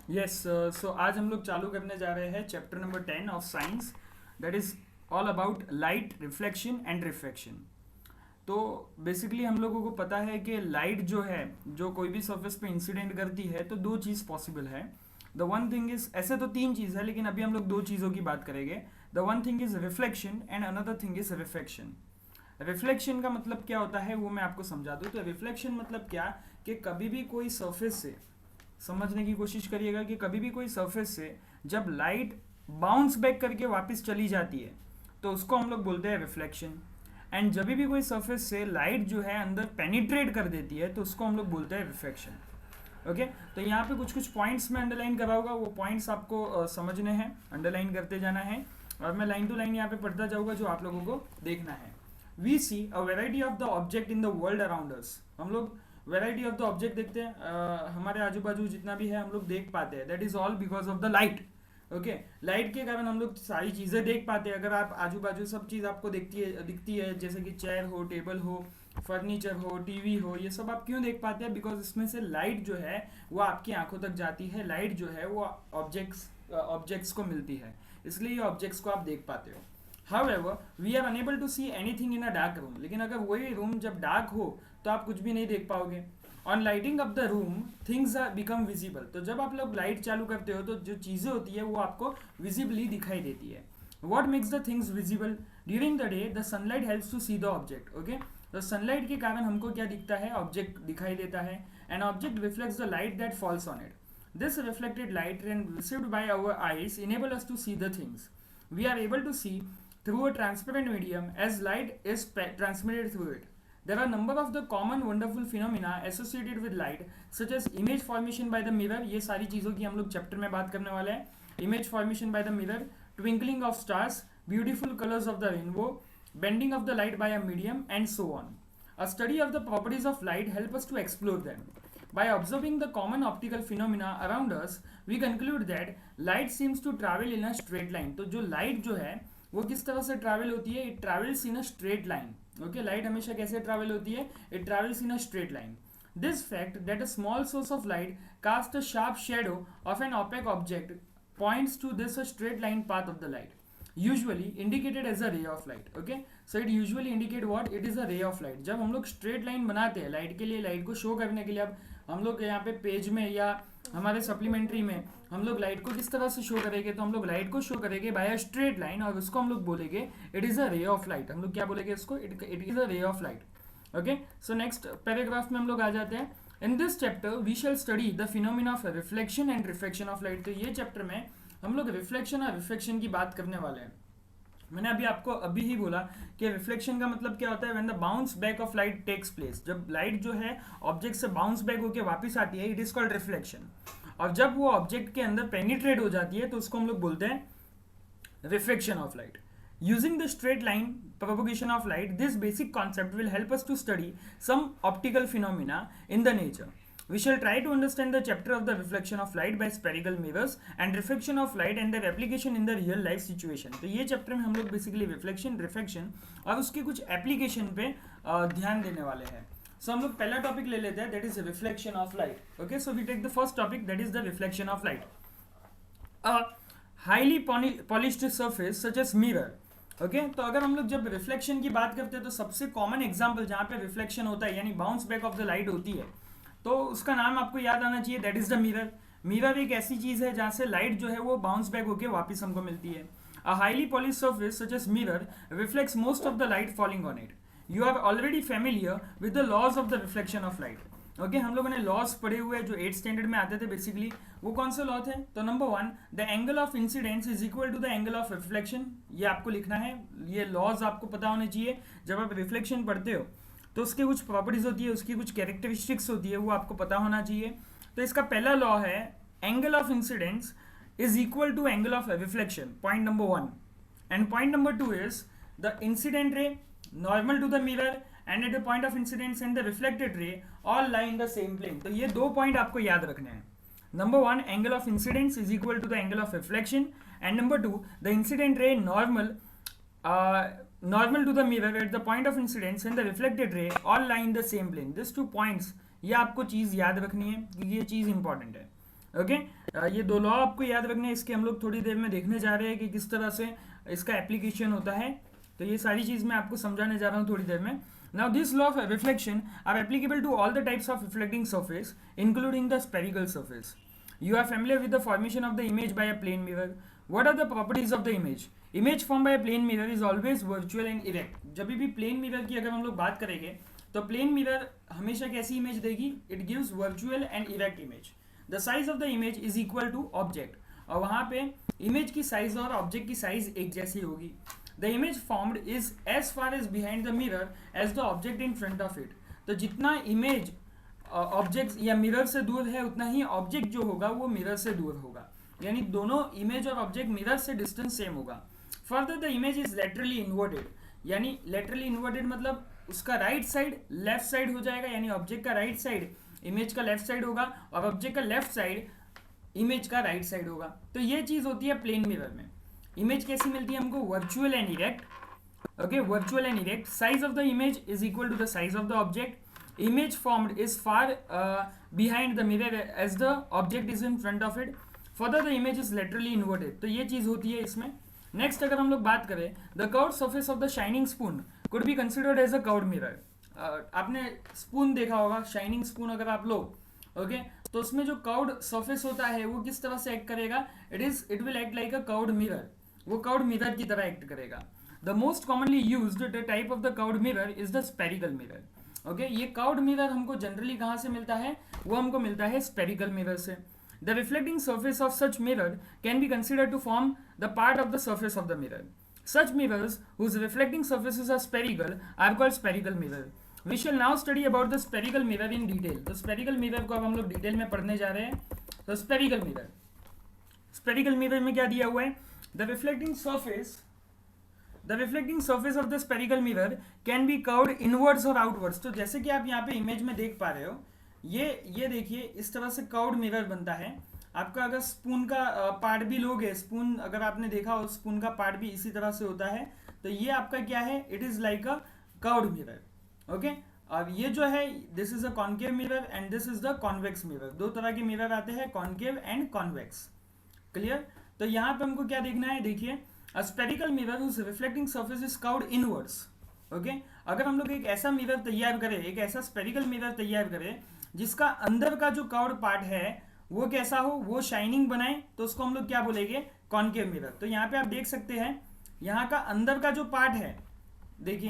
Yes so आज हम लोग चालू करने जा रहे हैं chapter number 10 of science, that is all about light reflection and refraction. तो बेसिकली हम लोगों को पता है कि लाइट जो है, जो कोई भी सरफेस पे इंसिडेंट करती है, तो दो चीज़ पॉसिबल है। द वन थिंग इज, ऐसे तो तीन चीज़ है लेकिन अभी हम लोग दो चीज़ों की बात करेंगे। The one thing is reflection and another thing is refraction. Reflection का मतलब क्या होता है वो मैं आपको समझा दूँ। तो रिफ्लेक्शन मतलब क्या, कि कभी भी कोई सरफेस से, समझने की कोशिश करिएगा कि कभी भी कोई सरफेस से जब लाइट बाउंस बैक करके वापस चली जाती है तो उसको हम लोग बोलते हैं रिफ्लेक्शन। एंड जब भी कोई सरफेस से लाइट जो है अंदर पेनिट्रेट कर देती है तो उसको हम लोग बोलते हैं रिफ्रैक्शन। ओके, तो यहाँ पे कुछ कुछ पॉइंट्स में अंडरलाइन करा होगा, वो पॉइंट्स आपको समझने हैं, अंडरलाइन करते जाना है और मैं लाइन टू लाइन यहाँ पे पढ़ता जाऊँगा जो आप लोगों को देखना है। We see a variety of the object in the world around us. हम लोग वेराइटी ऑफ द ऑब्जेक्ट देखते हैं, हमारे आजू बाजू जितना भी है हम लोग देख पाते हैं। That is all because of the light. Okay, light के कारण हम लोग सारी चीज़ें देख पाते हैं। अगर आप आजू बाजू सब चीज़ आपको दिखती है जैसे कि चेयर हो, टेबल हो, फर्नीचर हो, टीवी हो, ये सब आप क्यों देख पाते हैं? बिकॉज इसमें से लाइट जो है वो आपकी आंखों तक जाती है। लाइट जो है वो ऑब्जेक्ट्स को मिलती है, इसलिए ये ऑब्जेक्ट्स को आप देख पाते हो। However, we are unable to see anything in a dark room. लेकिन अगर वही रूम जब डार्क हो तो आप कुछ भी नहीं देख पाओगे। On lighting up the room things are become visible. तो जब आप लोग लाइट चालू करते हो तो जो चीज़ें होती है वो आपको विजिबली दिखाई देती है। What makes the things visible? During the day the sunlight helps to see the object. Okay, तो सनलाइट के कारण हमको क्या दिखता है? ऑब्जेक्ट दिखाई देता है। An object reflects the light that falls on it. This reflected light and received by our eyes enable us to see the things. We are able to see through a transparent medium as light is transmitted through it. There are a number of the common wonderful phenomena associated with light such as image formation by the mirror. ये सारी चीज़ों की हम लोग chapter में बात करने वाले हैं। Image formation by the mirror, twinkling of stars, beautiful colors of the rainbow, bending of the light by a medium, and so on. A study of the properties of light help us to explore them. By observing the common optical phenomena around us, we conclude that light seems to travel in a straight line. तो जो light जो है वो किस तरह से travel होती है? It travels in a straight line. Okay, light हमेशा कैसे travel होती है? It travels in a straight line. This fact that a small source of light casts a sharp shadow of an opaque object points to this a straight line path of the light, usually indicated as a ray of light. Okay, so it usually indicate what? It is a ray of light. जब हम लोग straight line बनाते हैं light के लिए, light को show करने के लिए, अब हम लोग यहाँ पे पेज में या हमारे सप्लीमेंट्री में हम लोग लाइट को किस तरह से शो करेंगे? तो हम लोग लाइट को शो करेंगे बाय अ स्ट्रेट लाइन और उसको हम लोग बोलेंगे it is a ray of light. हम लोग क्या बोलेंगे इसको? It is a ray of light. Okay, so next paragraph में हम लोग आ जाते हैं। In this chapter we shall study the phenomena of reflection and refraction of light. तो ये चैप्टर में हम लोग रिफ्लेक्शन और रिफ्रैक्शन की बात करने वाले हैं। मैंने अभी आपको अभी ही बोला कि रिफ्लेक्शन का मतलब क्या होता है? When the bounce back of light takes place. जब लाइट जो है ऑब्जेक्ट से बाउंस बैक होकर वापस आती है, इट इज कॉल्ड रिफ्लेक्शन। और जब वो ऑब्जेक्ट के अंदर पेनिट्रेट हो जाती है तो उसको हम लोग बोलते हैं reflection of light. Using the straight line propagation of light, this basic concept will help us to study some optical phenomena in the nature. We shall try to understand the chapter of the reflection of light by spherical mirrors and reflection of light and their application in the real life situation. तो ये chapter में हम लोग basically reflection, refraction और उसके कुछ application पे ध्यान देने वाले हैं। सो हम लोग पहला टॉपिक ले लेते हैं, that is reflection of light. Okay, so we take the first topic, that is the reflection of light. Highly polished surface such as mirror. Okay, तो अगर हम लोग जब रिफ्लेक्शन की बात करते हैं तो सबसे कॉमन एग्जांपल जहाँ पे रिफ्लेक्शन होता है यानी bounce back of the light होती है, तो उसका नाम आपको याद आना चाहिए, that is the mirror. Mirror एक ऐसी चीज है जहाँ से लाइट जो है वो बाउंस बैक होकर वापस हमको मिलती है। A highly polish surface such as mirror reflects most of the light falling on it. You are already familiar with the laws of the reflection of light. Okay, हम लोगों ने लॉज पढ़े हुए हैं जो 8th स्टैंडर्ड में आते थे बेसिकली। वो कौन से लॉ थे? तो number 1, the angle of incidence is equal to the angle of reflection. ये आपको लिखना है, ये लॉज आपको पता होने चाहिए। जब आप रिफ्लेक्शन पढ़ते हो तो उसकी कुछ प्रॉपर्टीज होती है, उसकी कुछ कैरेक्टरिस्टिक्स होती है, वो आपको पता होना चाहिए। तो इसका पहला लॉ है angle of incidence is equal to angle of reflection, point number 1। And point number 2 is the incident ray normal to the mirror and at the point of incidence and the reflected ray all lie in the same plane. तो ये दो point आपको याद रखने हैं। Number 1, angle of incidence is equal to the angle of reflection, and number 2, the incident ray normal to the mirror at the point of incidence and the reflected ray all lie in the same plane. This 2 points, ये आपको चीज़ याद रखनी है क्योंकि ये चीज़ important है। Okay. ये दो लॉ आपको याद रखने हैं, इसके हम लोग थोड़ी देर में देखने जा रहे हैं कि किस तरह से इसका एप्लीकेशन होता है। तो ये सारी चीज़ मैं आपको समझाने जा रहा हूँ थोड़ी देर में। Now this law of reflection are applicable to all the types of reflecting surface including the spherical surface. You are familiar with the formation of the image by a plane mirror. What are the properties of the image? Image formed by a plane mirror is always virtual and erect. जब भी plane mirror की अगर हम लोग बात करेंगे तो plane mirror हमेशा कैसी इमेज देगी? It gives virtual and erect image. The size of the image is equal to object, और वहाँ पे इमेज की साइज और ऑब्जेक्ट की साइज एक जैसी होगी. The image formed is as far as behind the mirror as the object in front of it. तो जितना इमेज ऑब्जेक्ट या मिरर से दूर है उतना ही ऑब्जेक्ट जो होगा वो मिरर से दूर होगा, यानी दोनों इमेज और ऑब्जेक्ट मिरर से डिस्टेंस सेम होगा. Further the image is laterally inverted, यानी लेटरली इन्वर्टेड मतलब उसका राइट साइड लेफ्ट साइड हो जाएगा, यानी ऑब्जेक्ट का राइट साइड इमेज का लेफ्ट साइड होगा और ऑब्जेक्ट का लेफ्ट साइड इमेज का राइट साइड होगा. तो ये चीज़ होती है प्लेन मिरर में. इमेज कैसी मिलती है हमको? Virtual and erect. Okay, virtual and erect. Size of the image is equal to the size of the object. Image formed is far behind the mirror as the object is in front of it. Further the image is laterally inverted. तो ये चीज़ होती है इसमें. Next अगर हम लोग बात करें, the curved surface of the shining spoon could be considered as a curved mirror. आपने स्पून देखा होगा, शाइनिंग स्पून अगर आप लो, ओके, तो उसमें जो कर्व्ड सरफेस होता है वो किस तरह से एक्ट करेगा? It will act like a curved mirror. वो कर्व्ड मिरर की तरह एक्ट करेगा. The most commonly used type of the curved mirror is the spherical mirror. Okay, ये कर्व्ड मिरर हमको जनरली कहाँ से मिलता है? वो हमको मिलता है स्पेरिकल मिरर से. The reflecting surface of such mirror can be considered to form the part of the surface of the mirror. Such mirrors whose reflecting surfaces are spherical are called spherical mirror. We shall now study about the spherical mirror in detail. तो spherical mirror को अब हम लोग detail में पढ़ने जा रहे हैं. तो स्पेरिकल मिरर में क्या दिया हुआ है? The reflecting surface of the spherical mirror can B curved inwards और आउटवर्ड्स. तो जैसे कि आप यहाँ पे इमेज में देख पा रहे हो, ये देखिए इस तरह से कर्व्ड मिरर बनता है. आपका अगर स्पून का पार्ट भी लोगे, स्पून अगर आपने देखा हो स्पून का पार्ट भी इसी तरह से होता है. तो ये आपका क्या है? It is like a curved mirror. Okay, अब ये जो है this is a concave mirror and this is the convex mirror. दो तरह के मिरर आते हैं, कॉन्केव एंड कॉन्वेक्स. क्लियर? तो यहाँ पे हमको क्या देखना है? देखिए, A spherical mirror whose reflecting surface is curved inwards. Okay, अगर हम लोग एक ऐसा मिरर तैयार करें, एक ऐसा स्पेरिकल मिरर तैयार करें जिसका अंदर का जो कर्व्ड पार्ट है वो कैसा हो, वो शाइनिंग बनाए, तो उसको हम लोग क्या बोलेंगे? Concave mirror. तो यहाँ पे आप देख सकते हैं, यहाँ का अंदर का जो पार्ट है, देखिए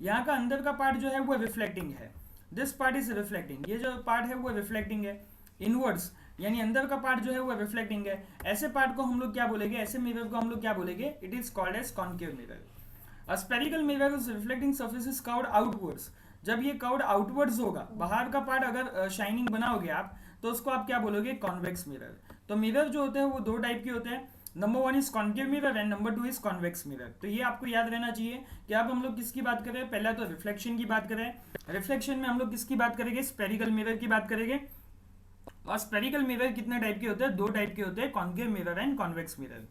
यहाँ का अंदर का पार्ट जो है वो रिफ्लेक्टिंग है. This part is reflecting. ये जो पार्ट है वो रिफ्लेक्टिंग है. इनवर्ड्स यानी अंदर का पार्ट जो है वो रिफ्लेक्टिंग है. ऐसे पार्ट को हम लोग क्या बोलेंगे? ऐसे मिरर को हम लोग क्या बोलेंगे? It is called as concave mirror. A spherical mirror is reflecting surface is curved outwards. जब ये कर्व्ड आउटवर्ड्स होगा, बाहर का पार्ट अगर शाइनिंग बनाओगे आप, तो उसको आप क्या बोलोगे? Convex mirror. तो मिरर जो होते हैं वो दो टाइप के होते हैं. Number 1 is concave mirror and number 2 is convex mirror. तो ये आपको याद रहना चाहिए कि अब हम लोग किसकी बात करें? पहला तो रिफ्लेक्शन की बात करें. रिफ्लेक्शन में हम लोग किसकी बात करेंगे? स्पेरिकल मिरर की बात करेंगे. और स्पेरिकल मिरर कितने टाइप के होते हैं? दो टाइप के होते हैं, concave mirror and convex mirror.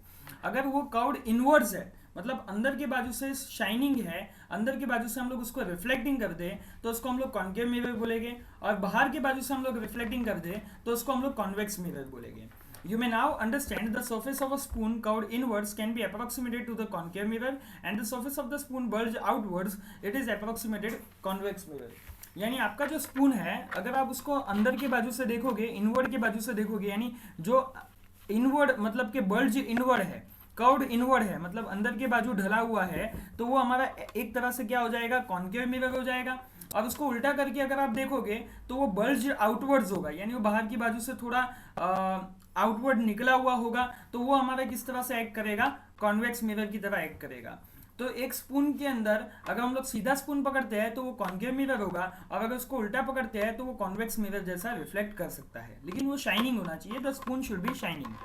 अगर वो कर्व्ड इनवर्ड्स है, मतलब अंदर के बाजू से शाइनिंग है, अंदर के बाजू से हम लोग उसको रिफ्लेक्टिंग कर दे, तो उसको हम लोग कॉन्केव मिरर बोलेंगे. और बाहर के बाजू से हम लोग रिफ्लेक्टिंग कर दे तो उसको हम लोग कॉन्वेक्स मिरर बोलेंगे. You may now understand the surface of a spoon curved inwards can be approximated to the concave mirror and the surface of the spoon bulged outwards, it is approximated convex mirror. यानी आपका जो spoon है, अगर आप उसको अंदर के बाजू से देखोगे, इनवर्ड के बाजू से देखोगे, यानी जो इनवर्ड मतलब कि बल्ज इनवर्ड है, कर्व्ड इनवर्ड है, मतलब अंदर के बाजू ढला हुआ है, तो वो हमारा एक तरह से क्या हो जाएगा? कॉन्केव मिरर हो जाएगा. और उसको उल्टा करके अगर आप देखोगे तो वो बल्ज आउटवर्ड्स होगा, यानी वो बाहर की बाजू से थोड़ा आउटवर्ड निकला हुआ होगा, तो वो हमारा किस तरह से एक्ट करेगा? कॉन्वेक्स मिरर की तरह एक्ट करेगा. तो एक स्पून के अंदर अगर हम लोग सीधा स्पून पकड़ते हैं तो वो कॉन्केव मिरर होगा, और अगर उसको उल्टा पकड़ते हैं तो वो कॉन्वेक्स मिरर जैसा रिफ्लेक्ट कर सकता है, लेकिन वो शाइनिंग होना चाहिए. The spoon should be shining.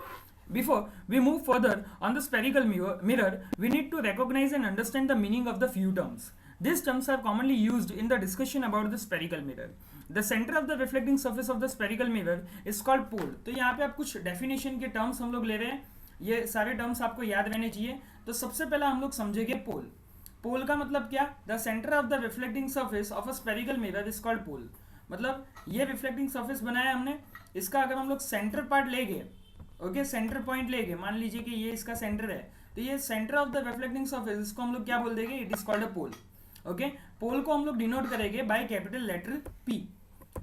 Before we move further on the spherical mirror, we need to recognize and understand the meaning of the few terms. These terms are commonly used in the discussion about the spherical mirror. The center of the reflecting surface of the spherical mirror is called pole. तो यहाँ पे आप कुछ definition के terms हम लोग ले रहे हैं, ये सारे terms आपको याद रहने चाहिए. तो सबसे पहला हम लोग समझेंगे पोल. पोल का मतलब क्या? The centre of the reflecting surface of a spherical mirror is called pole. मतलब ये रिफ्लेक्टिंग सर्फेस बनाया हमने, इसका अगर हम लोग सेंटर पार्ट लेंगे, ओके, सेंटर पॉइंट लेंगे, मान लीजिए कि ये इसका सेंटर है, तो ये centre of the reflecting surface, इसको हम लोग क्या बोल देंगे, it is called a pole. Okay, pole को हम लोग डिनोट करेंगे by capital letter P।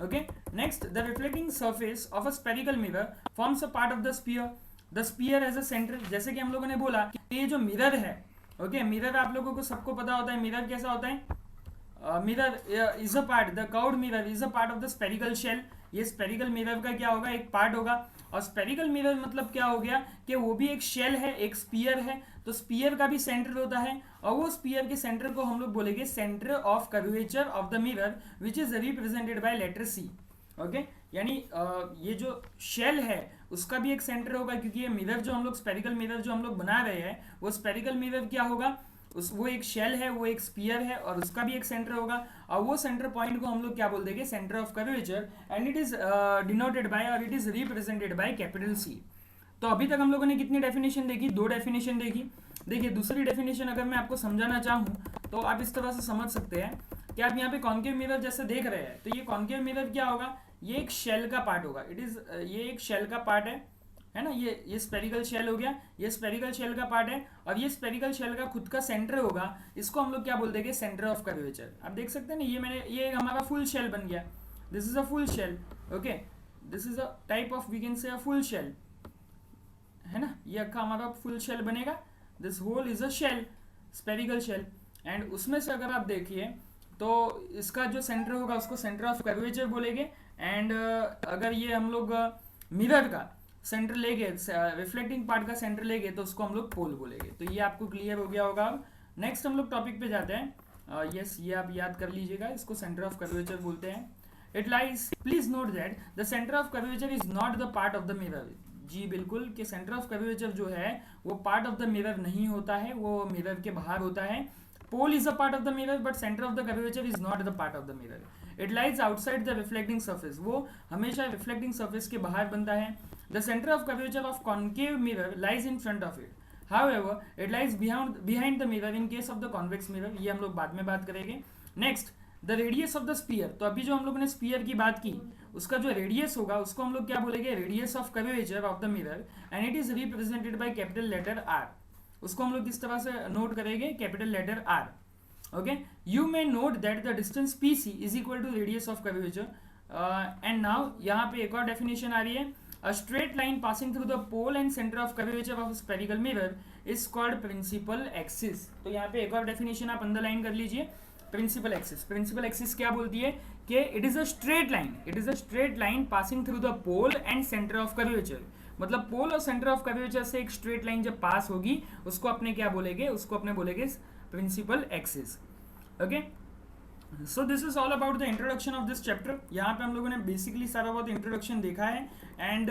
Okay, next, the reflecting surface of a spherical mirror forms a part of the sphere, the sphere as a centre. जैसे कि हम लोगों ने बोला कि ये जो मिरर है, ओके, मिरर आप लोगों को सबको पता होता है मिरर कैसा होता है। Mirror is a part, the curved mirror is a part of the spherical shell. ये स्फेरिकल मिरर का क्या होगा, एक पार्ट होगा। और स्फेरिकल मिरर मतलब क्या हो गया कि वो भी एक शेल है, एक स्पीयर है, तो स्पीयर का भी सेंटर होता है, और वो स्पीयर के सेंटर को हम लोग बोलेंगे centre of curvature of the mirror, which is represented by letter C। Okay, यानी ये जो शेल है उसका भी एक सेंटर होगा, क्योंकि ये मिरर जो हम लोग स्फेरिकल मिरर जो हम लोग बना रहे हैं, वो स्फेरिकल मिरर क्या होगा, वो एक शेल है, वो एक स्पीयर है, और उसका भी एक सेंटर होगा, और वो सेंटर पॉइंट को हम लोग क्या बोल देंगे, centre of curvature, and it is denoted by और it is represented by capital C। तो अभी तक हम लोगों ने कितनी डेफिनेशन देखी, 2 डेफिनेशन देखी। देखिए, दूसरी डेफिनेशन अगर मैं आपको समझाना चाहूँ तो आप इस तरह से समझ सकते हैं कि आप यहाँ पे कॉन्केव मिरर जैसे देख रहे हैं, तो ये कॉन्केव मिरर क्या होगा, ये एक शेल का पार्ट होगा, इट इज ये एक शेल का पार्ट है ना, ये स्पेरिकल शेल हो गया, ये स्पेरिकल शेल का पार्ट है, और ये स्पेरिकल शेल का खुद का सेंटर होगा, इसको हम लोग क्या बोल देंगे, सेंटर ऑफ कर्वेचर। आप देख सकते हैं ना, ये हमारा फुल शेल बन गया, this is a full shell. Okay, this is a type of, we can say a full shell, है ना, ये अक्का हमारा फुल शेल बनेगा, this whole is a shell, spherical shell. And उसमें से अगर आप देखिए तो इसका जो सेंटर होगा उसको सेंटर ऑफ कर्वेचर बोलेंगे, एंड अगर ये हम लोग मिरर का सेंटर लेंगे, रिफ्लेक्टिंग पार्ट का सेंटर लेंगे, तो उसको हम लोग पोल बोलेंगे। तो ये आपको क्लियर हो गया होगा। अब नेक्स्ट हम लोग टॉपिक पे जाते हैं। यस, ये आप याद कर लीजिएगा, इसको सेंटर ऑफ कर्वेचर बोलते हैं। It lies, please note that the centre of curvature is not the part of the mirror. जी बिल्कुल, कि सेंटर ऑफ कर्वेचर जो है वो पार्ट ऑफ द मिरर नहीं होता है, वो मिरर के बाहर होता है। Pole is a part of the mirror, but centre of the curvature is not the part of the mirror. It lies outside the reflecting surface, वो हमेशा रिफ्लेक्टिंग सरफेस के बाहर बनता है। The center of curvature of concave mirror lies in front of it. However, it lies behind the mirror in case of the convex mirror. ये हम लोग बाद में बात करेंगे। Next, the radius of the sphere. तो अभी जो हम लोगों ने स्पीयर की बात की, उसका जो रेडियस होगा उसको हम लोग क्या बोलेंगे, radius of curvature of the mirror, and it is represented by capital letter R। उसको हम लोग किस तरह से नोट करेंगे, capital letter R। Okay, you may note that the distance PC is equal to radius of curvature. And now यहाँ पे एक और डेफिनेशन आ रही है, a straight line passing through the pole and center of curvature of a spherical mirror is called principal axis। तो यहाँ पे एक और डेफिनेशन आप अंडरलाइन कर लीजिए, प्रिंसिपल एक्सिस। प्रिंसिपल एक्सिस क्या बोलती है कि it is a straight line, it is a straight line passing through the pole and centre of curvature. मतलब पोल और सेंटर ऑफ कर्वेचर से एक स्ट्रेट लाइन जब पास होगी उसको अपने क्या बोलेंगे, उसको अपने बोलेंगे principal axis. Okay, so this is all about the introduction of this chapter. यहाँ पे हम लोगों ने बेसिकली सारा बहुत इंट्रोडक्शन देखा है, एंड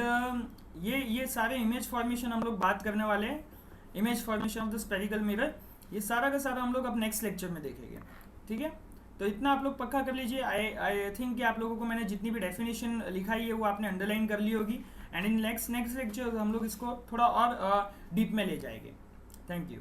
ये सारे इमेज फॉर्मेशन हम लोग बात करने वाले हैं, image formation of the spherical mirror, ये सारा का सारा हम लोग अब नेक्स्ट लेक्चर में देखेंगे। ठीक है, तो इतना आप लोग पक्का कर लीजिए। आई थिंक कि आप लोगों को मैंने जितनी भी डेफिनेशन लिखाई है वो आपने अंडरलाइन कर ली होगी, एंड इन नेक्स्ट लेक्चर हम लोग इसको थोड़ा और डीप में ले जाएंगे। Thank you.